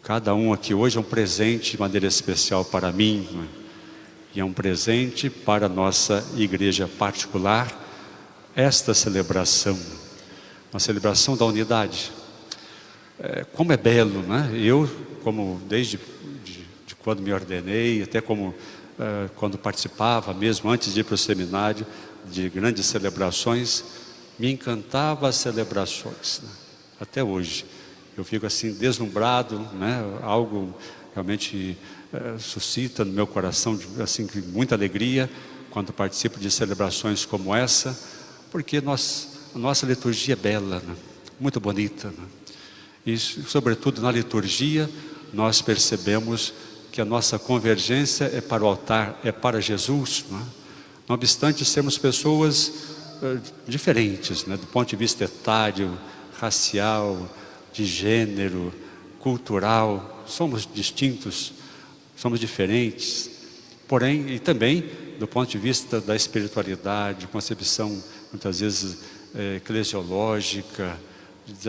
Cada um aqui hoje é um presente de maneira especial para mim, né? E é um presente para a nossa igreja particular, esta celebração, uma celebração da unidade. Como é belo, né? Eu, como desde de quando me ordenei, até como quando participava mesmo, antes de ir para o seminário, de grandes celebrações, me encantava as celebrações, né? Até hoje. Eu fico assim deslumbrado, né? Algo realmente suscita no meu coração assim, muita alegria quando participo de celebrações como essa, porque a nossa liturgia é bela, né? Muito bonita, né? E sobretudo na liturgia nós percebemos que a nossa convergência é para o altar, é para Jesus, né? Não obstante sermos pessoas diferentes, né? Do ponto de vista etário, racial, de gênero, cultural, somos distintos, somos diferentes, porém, e também do ponto de vista da espiritualidade, concepção muitas vezes eclesiológica,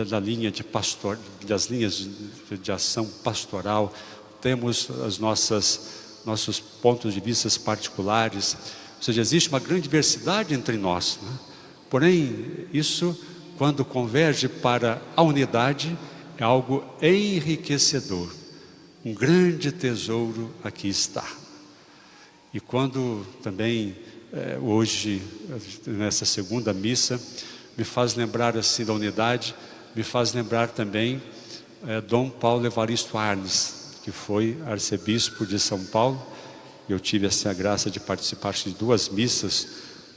da linha de pastor, das linhas de ação pastoral, temos nossos pontos de vista particulares, ou seja, existe uma grande diversidade entre nós, né? Porém, isso, quando converge para a unidade, é algo enriquecedor. Um grande tesouro aqui está. E quando também, hoje, nessa segunda missa, me faz lembrar assim da unidade, me faz lembrar também Dom Paulo Evaristo Arnes, que foi arcebispo de São Paulo. Eu tive assim a graça de participar de 2 missas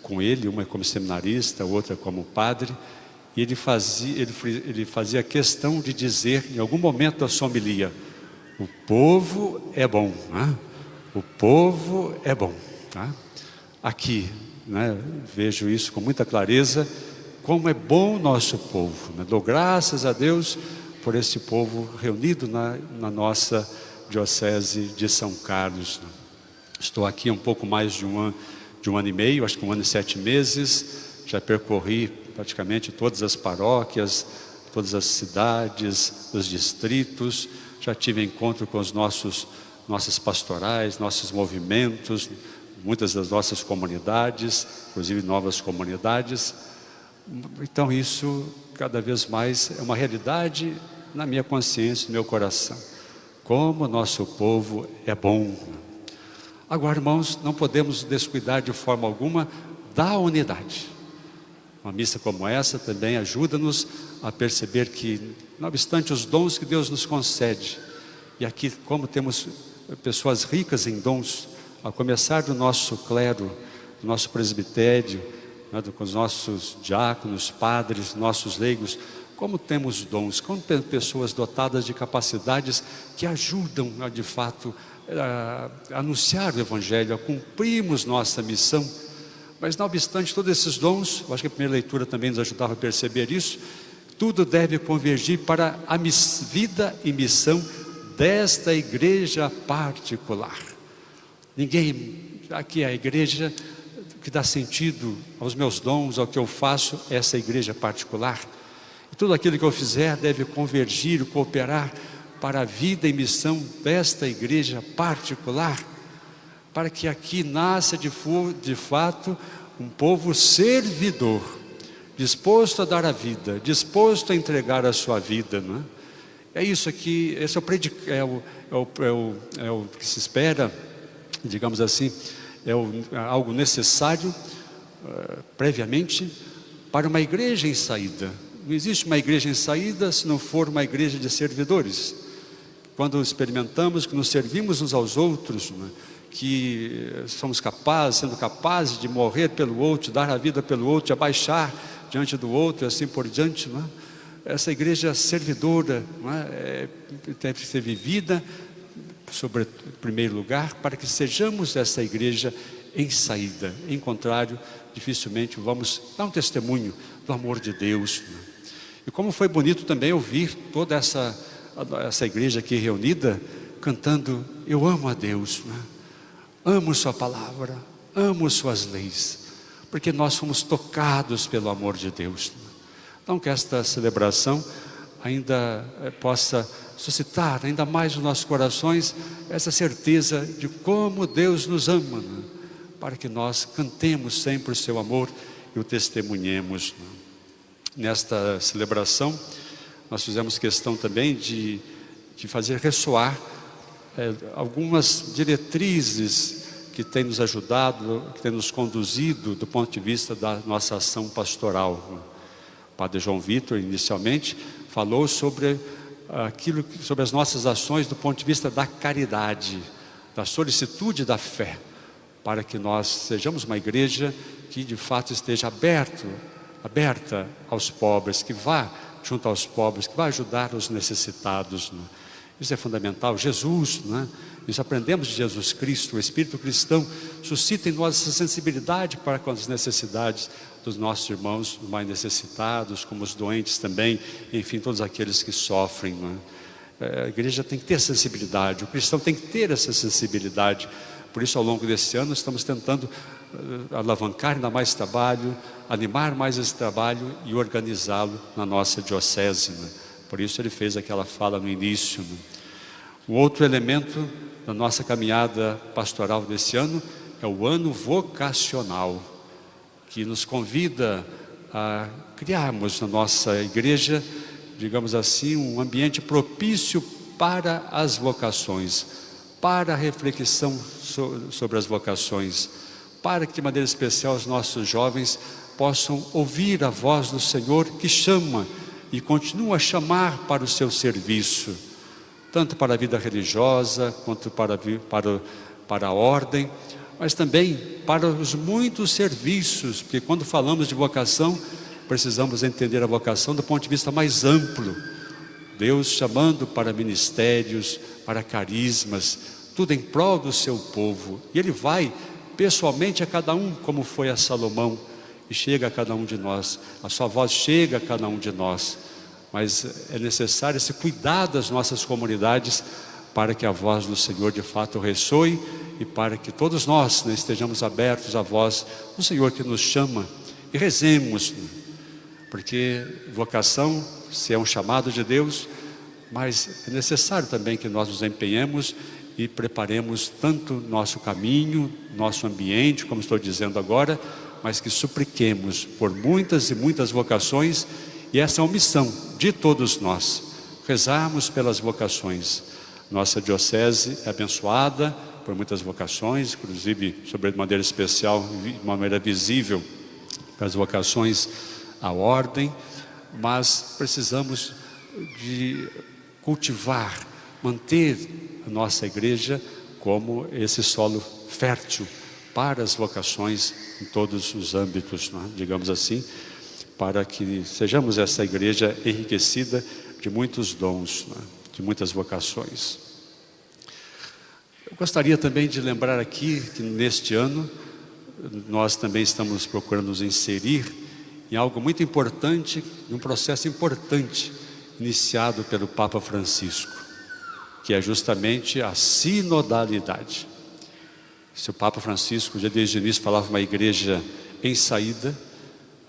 com ele, uma como seminarista, outra como padre. E ele fazia questão de dizer, em algum momento da sua homilia, o povo é bom, né? O povo é bom, né? Aqui, né, vejo isso com muita clareza, como é bom o nosso povo, né? Dou graças a Deus por esse povo reunido na nossa diocese de São Carlos, né? Estou aqui há um pouco mais de um ano e meio, acho que 1 ano e 7 meses, já percorri praticamente todas as paróquias, todas as cidades, os distritos, já tive encontro com os nossas pastorais, nossos movimentos, muitas das nossas comunidades, inclusive novas comunidades. Então isso cada vez mais é uma realidade na minha consciência, no meu coração. Como o nosso povo é bom. Agora, irmãos, não podemos descuidar de forma alguma da unidade. Uma missa como essa também ajuda-nos a perceber que, não obstante os dons que Deus nos concede, e aqui como temos pessoas ricas em dons, a começar do nosso clero, do nosso presbitério, né, com os nossos diáconos, padres, nossos leigos, como temos dons, como pessoas dotadas de capacidades que ajudam a, de fato, a anunciar o Evangelho, a cumprirmos nossa missão. Mas não obstante todos esses dons, eu acho que a primeira leitura também nos ajudava a perceber isso, tudo deve convergir para a vida e missão desta igreja particular. Ninguém, aqui a igreja que dá sentido aos meus dons, ao que eu faço, é essa igreja particular. E tudo aquilo que eu fizer deve convergir, cooperar para a vida e missão desta igreja particular, para que aqui nasça de fato um povo servidor, disposto a dar a vida, disposto a entregar a sua vida, não é? É isso aqui, esse é o que se espera, digamos assim, algo necessário previamente para uma igreja em saída. Não existe uma igreja em saída se não for uma igreja de servidores. Quando experimentamos que nos servimos uns aos outros, né, que somos sendo capazes de morrer pelo outro, dar a vida pelo outro, de abaixar diante do outro e assim por diante, né? Essa igreja servidora, né, deve ser vivida, em primeiro lugar, para que sejamos essa igreja em saída. Em contrário, dificilmente vamos dar um testemunho do amor de Deus, né? E como foi bonito também ouvir toda essa igreja aqui reunida cantando: eu amo a Deus, né? Amo sua palavra, amo suas leis, porque nós fomos tocados pelo amor de Deus, né? Então que esta celebração ainda possa suscitar ainda mais nos nossos corações essa certeza de como Deus nos ama, né? Para que nós cantemos sempre o seu amor e o testemunhemos, né? Nesta celebração, nós fizemos questão também de fazer ressoar algumas diretrizes que têm nos ajudado, que têm nos conduzido do ponto de vista da nossa ação pastoral. O Padre João Vitor, inicialmente, falou sobre sobre as nossas ações do ponto de vista da caridade, da solicitude da fé, para que nós sejamos uma igreja que de fato esteja aberta aos pobres, que vá junto aos pobres, que vai ajudar os necessitados, né? Isso é fundamental. Jesus, né? Nós aprendemos de Jesus Cristo. O Espírito cristão suscita em nós essa sensibilidade para com as necessidades dos nossos irmãos mais necessitados, como os doentes também, enfim, todos aqueles que sofrem, né? A igreja tem que ter sensibilidade, o cristão tem que ter essa sensibilidade. Por isso, ao longo desse ano, estamos tentando alavancar ainda mais trabalho, animar mais esse trabalho e organizá-lo na nossa diocese, né? Por isso ele fez aquela fala no início, né? O outro elemento da nossa caminhada pastoral desse ano é o ano vocacional, que nos convida a criarmos na nossa igreja, digamos assim, um ambiente propício para as vocações, para a reflexão sobre as vocações, para que de maneira especial os nossos jovens possam ouvir a voz do Senhor que chama e continua a chamar para o seu serviço, tanto para a vida religiosa quanto para a ordem, mas também para os muitos serviços, porque quando falamos de vocação, precisamos entender a vocação do ponto de vista mais amplo. Deus chamando para ministérios, para carismas, tudo em prol do seu povo, e Ele vai pessoalmente a cada um, como foi a Salomão, e chega a cada um de nós. A sua voz chega a cada um de nós, mas é necessário esse cuidado das nossas comunidades para que a voz do Senhor de fato ressoe e para que todos nós, né, estejamos abertos à voz do Senhor que nos chama e rezemos, porque vocação, se é um chamado de Deus, mas é necessário também que nós nos empenhemos e preparemos tanto nosso caminho, nosso ambiente, como estou dizendo agora, mas que supliquemos por muitas e muitas vocações, e essa é uma missão de todos nós, rezarmos pelas vocações. Nossa diocese é abençoada por muitas vocações, inclusive, sobre maneira especial, de maneira visível, as vocações à ordem, mas precisamos de cultivar, manter a nossa igreja como esse solo fértil para as vocações em todos os âmbitos, né? Digamos assim, para que sejamos essa igreja enriquecida de muitos dons, né? De muitas vocações. Eu gostaria também de lembrar aqui que neste ano nós também estamos procurando nos inserir em algo muito importante, em um processo importante iniciado pelo Papa Francisco, que é justamente a sinodalidade. Se o Papa Francisco já desde o início falava uma igreja em saída,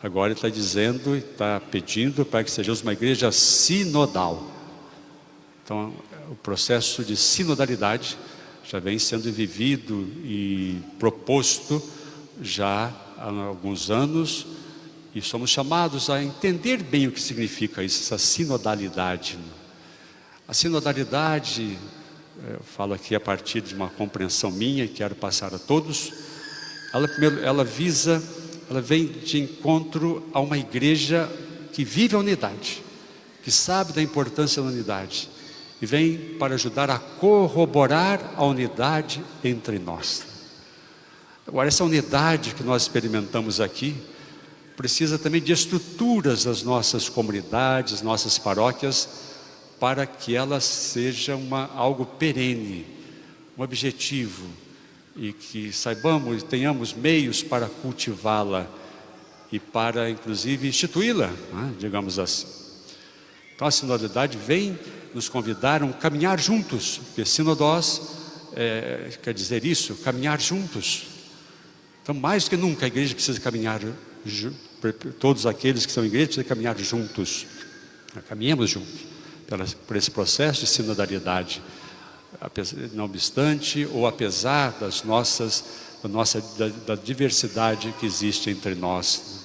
agora ele está dizendo, está pedindo para que sejamos uma igreja sinodal. Então, o processo de sinodalidade já vem sendo vivido e proposto já há alguns anos, e somos chamados a entender bem o que significa isso, essa sinodalidade. A sinodalidade, eu falo aqui a partir de uma compreensão minha e quero passar a todos, ela vem de encontro a uma igreja que vive a unidade, que sabe da importância da unidade, e vem para ajudar a corroborar a unidade entre nós. Agora, essa unidade que nós experimentamos aqui, precisa também de estruturas das nossas comunidades, nossas paróquias, para que ela seja algo perene, um objetivo, e que saibamos e tenhamos meios para cultivá-la e para inclusive instituí-la, né? Digamos assim. Então a sinodalidade vem nos convidar a caminhar juntos, porque sinodós quer dizer isso, caminhar juntos. Então mais do que nunca a igreja precisa caminhar, todos aqueles que são igreja precisam caminhar juntos, caminhemos juntos, por esse processo de sinodalidade, não obstante ou apesar da diversidade que existe entre nós.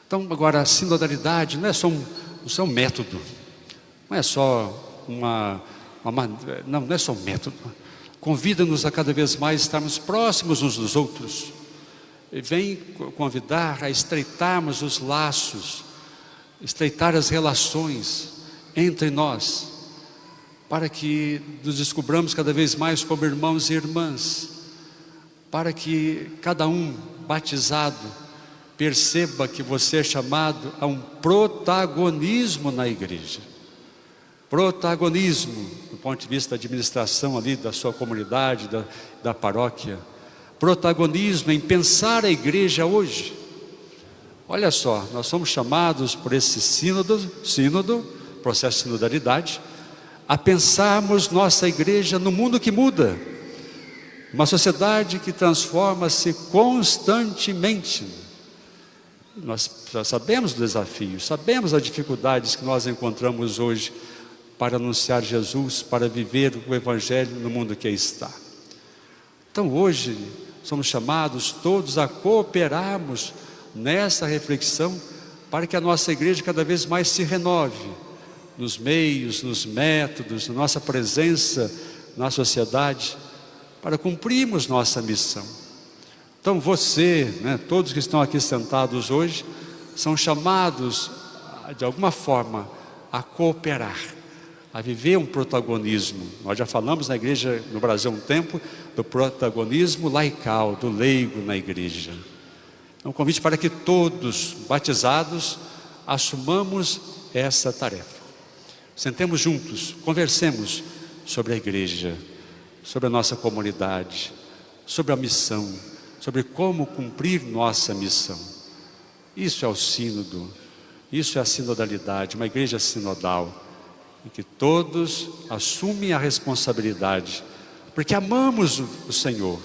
Então, agora, a sinodalidade não é só um método, não é só não é só um método. Convida-nos a cada vez mais estarmos próximos uns dos outros. E vem convidar a estreitarmos os laços, estreitar as relações entre nós, para que nos descobramos cada vez mais como irmãos e irmãs, para que cada um batizado perceba que você é chamado a um protagonismo na igreja. Protagonismo do ponto de vista da administração ali da sua comunidade, da paróquia. Protagonismo em pensar a igreja hoje. Olha só, nós somos chamados por esse sínodo, processo de sinodalidade, a pensarmos nossa igreja no mundo que muda, uma sociedade que transforma-se constantemente. Nós já sabemos os desafios, sabemos as dificuldades que nós encontramos hoje para anunciar Jesus, para viver o Evangelho no mundo que aí está. Então hoje somos chamados todos a cooperarmos nessa reflexão para que a nossa igreja cada vez mais se renove nos meios, nos métodos, na nossa presença na sociedade, para cumprirmos nossa missão. Então você, todos que estão aqui sentados hoje, são chamados de alguma forma a cooperar, a viver um protagonismo. Nós já falamos na igreja no Brasil há um tempo do protagonismo laical, do leigo na igreja. É um convite para que todos batizados assumamos essa tarefa. Sentemos juntos, conversemos sobre a igreja, sobre a nossa comunidade, sobre a missão, sobre como cumprir nossa missão. Isso é o sínodo, isso é a sinodalidade, uma igreja sinodal, em que todos assumem a responsabilidade, porque amamos o Senhor,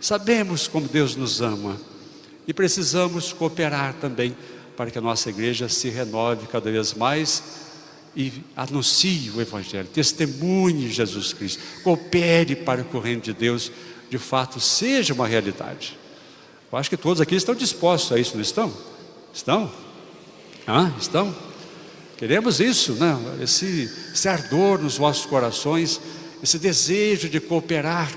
sabemos como Deus nos ama e precisamos cooperar também para que a nossa igreja se renove cada vez mais e anuncie o Evangelho, testemunhe Jesus Cristo, coopere para que o reino de Deus de fato seja uma realidade. Eu acho que todos aqui estão dispostos a isso, não estão? Estão? Estão? Queremos isso, esse ardor nos vossos corações, esse desejo de cooperar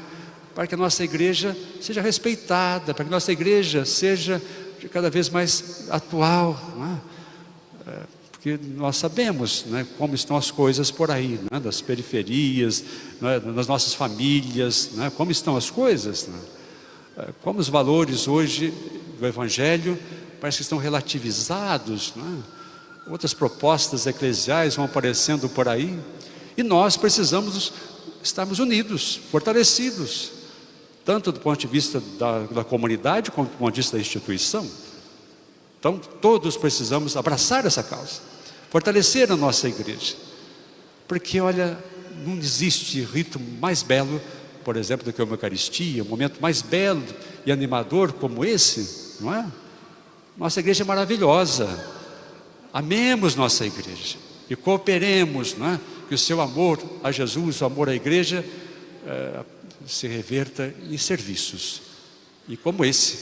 para que a nossa igreja seja respeitada, para que a nossa igreja seja cada vez mais atual, porque nós sabemos como estão as coisas por aí, das periferias, nas nossas famílias, como estão as coisas, como os valores hoje do Evangelho parece que estão relativizados, outras propostas eclesiais vão aparecendo por aí, e nós precisamos estarmos unidos, fortalecidos, tanto do ponto de vista da comunidade, como do ponto de vista da instituição. Então todos precisamos abraçar essa causa, fortalecer a nossa igreja, porque olha, não existe rito mais belo, por exemplo, do que uma Eucaristia, um momento mais belo e animador como esse, não é? Nossa igreja é maravilhosa, amemos nossa igreja e cooperemos, que o seu amor a Jesus, o amor à igreja se reverta em serviços, e como esse,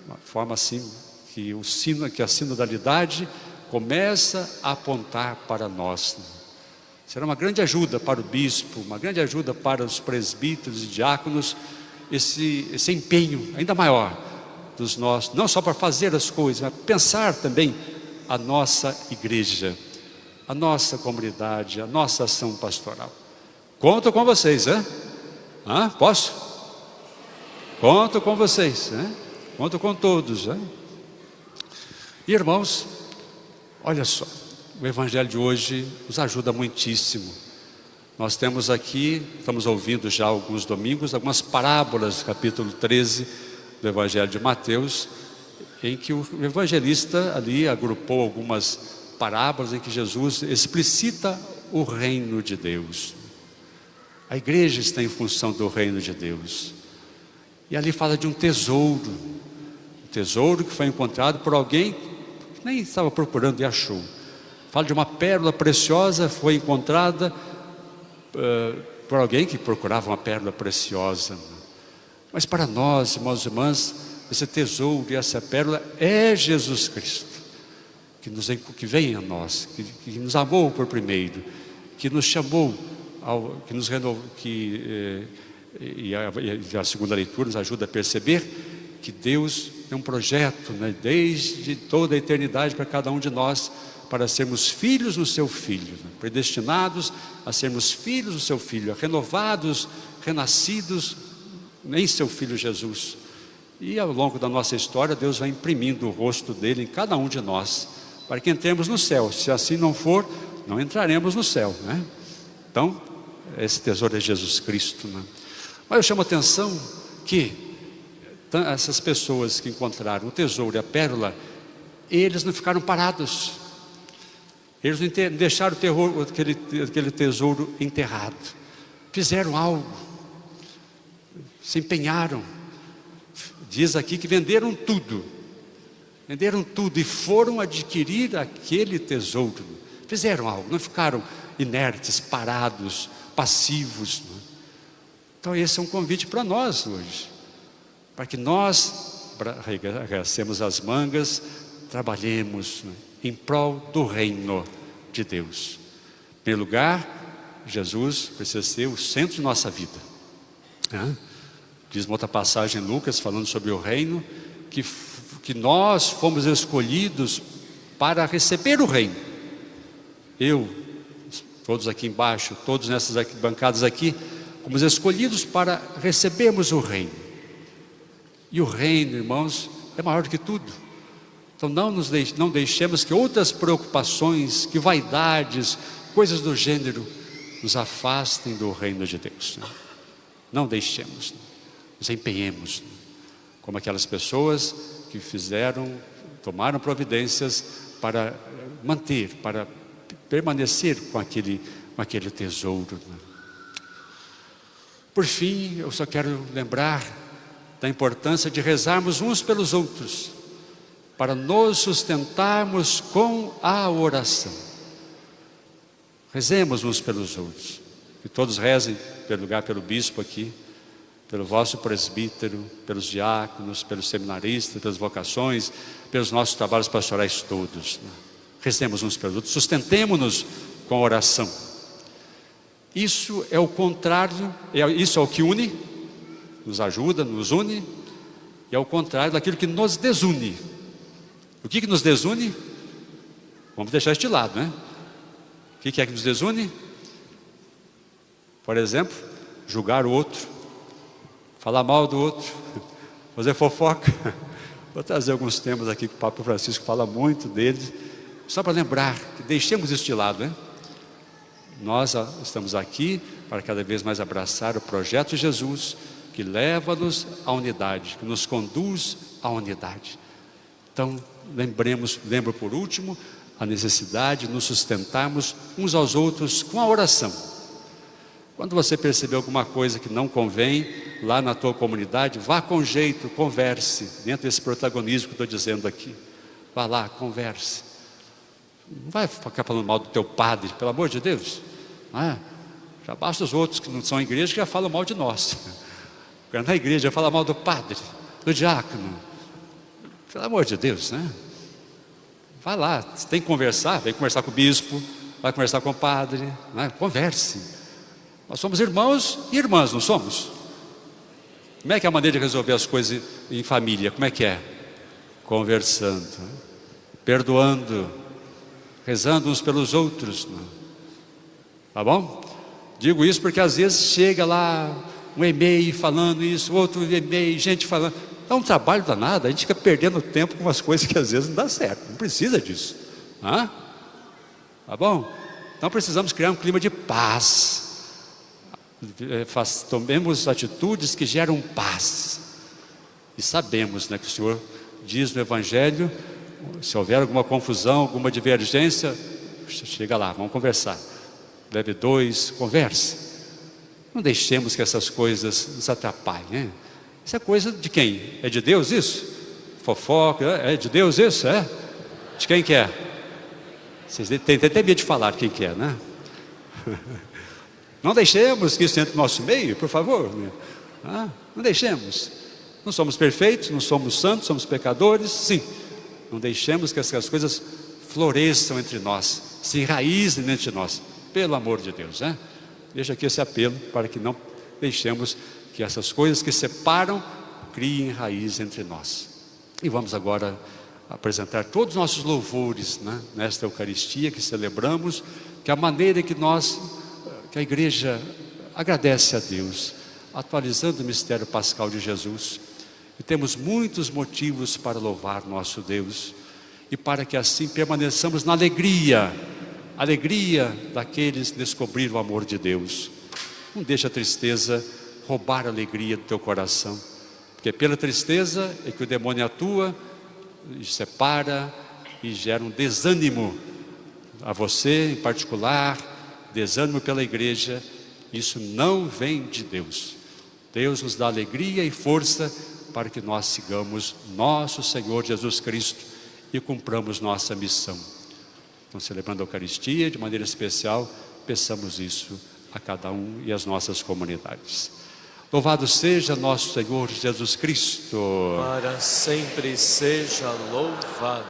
uma forma assim que a sinodalidade começa a apontar para nós. Será uma grande ajuda para o bispo, uma grande ajuda para os presbíteros e diáconos, esse empenho ainda maior dos nossos, não só para fazer as coisas, mas pensar também a nossa igreja, a nossa comunidade, a nossa ação pastoral. Conto com vocês, posso? Conto com vocês, conto com todos, E irmãos, olha só, o Evangelho de hoje nos ajuda muitíssimo. Nós temos aqui, estamos ouvindo já alguns domingos, algumas parábolas do capítulo 13 do Evangelho de Mateus, em que o evangelista ali agrupou algumas parábolas em que Jesus explicita o reino de Deus. A igreja está em função do reino de Deus. E ali fala de um tesouro que foi encontrado por alguém que nem estava procurando e achou. Fala de uma pérola preciosa, foi encontrada por alguém que procurava uma pérola preciosa. Mas para nós, irmãos e irmãs, esse tesouro e essa pérola é Jesus Cristo, que vem a nós, que nos amou por primeiro, que nos chamou, que nos renovou, e a segunda leitura nos ajuda a perceber que Deus tem um projeto, né, desde toda a eternidade para cada um de nós, para sermos filhos do seu Filho, né, predestinados a sermos filhos do seu Filho, renovados, renascidos em seu Filho Jesus. E ao longo da nossa história, Deus vai imprimindo o rosto dele em cada um de nós, para que entremos no céu. Se assim não for, não entraremos no céu, né? Então, esse tesouro é Jesus Cristo, né? Mas eu chamo a atenção que essas pessoas que encontraram o tesouro e a pérola, eles não ficaram parados. Eles não deixaram aquele tesouro enterrado. Fizeram algo, se empenharam. Diz aqui que venderam tudo e foram adquirir aquele tesouro. Fizeram algo, não ficaram inertes, parados, passivos. Então esse é um convite para nós hoje, para que nós arregacemos as mangas, trabalhemos, né, em prol do reino de Deus. Em primeiro lugar, Jesus precisa ser o centro de nossa vida, né? Diz uma outra passagem em Lucas, falando sobre o reino, que nós fomos escolhidos para receber o reino. Todos aqui embaixo, todos nessas bancadas aqui, fomos escolhidos para recebermos o reino. E o reino, irmãos, é maior do que tudo. Então não deixemos que outras preocupações, que vaidades, coisas do gênero, nos afastem do reino de Deus, né? Não deixemos, nos empenhemos, como aquelas pessoas que tomaram providências para para permanecer com aquele tesouro, né? Por fim, eu só quero lembrar da importância de rezarmos uns pelos outros, para nos sustentarmos com a oração. Rezemos uns pelos outros, que todos rezem pelo bispo aqui, pelo vosso presbítero, pelos diáconos, pelos seminaristas, pelas vocações, pelos nossos trabalhos pastorais todos, né? Rezemos uns pelos outros, sustentemo-nos com a oração. Isso é o contrário, isso é o que une, nos ajuda, nos une, e é o contrário daquilo que nos desune. O que nos desune? Vamos deixar este lado, né? O que é que nos desune? Por exemplo, julgar o outro, falar mal do outro, fazer fofoca. Vou trazer alguns temas aqui que o Papa Francisco fala muito deles, só para lembrar que deixemos isso de lado, né? Nós estamos aqui para cada vez mais abraçar o projeto de Jesus, que leva-nos à unidade, que nos conduz à unidade. Então, lembro por último a necessidade de nos sustentarmos uns aos outros com a oração. Quando você perceber alguma coisa que não convém lá na tua comunidade, vá com jeito, converse, dentro desse protagonismo que estou dizendo aqui. Vá lá, converse. Não vai ficar falando mal do teu padre, pelo amor de Deus, não é? Já basta os outros que não são igreja que já falam mal de nós. Na igreja fala mal do padre, do diácono, pelo amor de Deus, né? Vai lá, você tem que conversar, vem conversar com o bispo, vai conversar com o padre, né? Converse. Nós somos irmãos e irmãs, não somos? Como é que é a maneira de resolver as coisas em família? Como é que é? Conversando, perdoando, rezando uns pelos outros, né? Tá bom? Digo isso porque às vezes chega lá um e-mail falando isso, outro e-mail, gente falando. Dá um trabalho danado, a gente fica perdendo tempo com umas coisas que às vezes não dá certo, não precisa disso. Tá bom? Então precisamos criar um clima de paz. Tomemos atitudes que geram paz. E sabemos, né, que o Senhor diz no Evangelho, se houver alguma confusão, alguma divergência, chega lá, vamos conversar. Leve dois, converse. Não deixemos que essas coisas nos atrapalhem, né? Isso é coisa de quem? É de Deus isso? Fofoca, é de Deus isso? É? De quem que é? Vocês têm até medo de falar quem que é, né? Não deixemos que isso entre no nosso meio, por favor. Não deixemos. Não somos perfeitos, não somos santos, somos pecadores, sim. Não deixemos que essas coisas floresçam entre nós, se enraizem entre nós, pelo amor de Deus, né? Deixa aqui esse apelo para que não deixemos que essas coisas que separam criem raiz entre nós. E vamos agora apresentar todos os nossos louvores, né, nesta Eucaristia que celebramos, que é a maneira que a igreja agradece a Deus, atualizando o mistério pascal de Jesus. E temos muitos motivos para louvar nosso Deus, e para que assim permaneçamos na alegria daqueles que descobriram o amor de Deus. Não deixa a tristeza roubar a alegria do teu coração, porque pela tristeza é que o demônio atua, e separa e gera um desânimo a você em particular, desânimo pela igreja. Isso não vem de Deus. Deus nos dá alegria e força para que nós sigamos nosso Senhor Jesus Cristo e cumpramos nossa missão. Então, celebrando a Eucaristia de maneira especial, peçamos isso a cada um e às nossas comunidades. Louvado seja nosso Senhor Jesus Cristo. Para sempre seja louvado.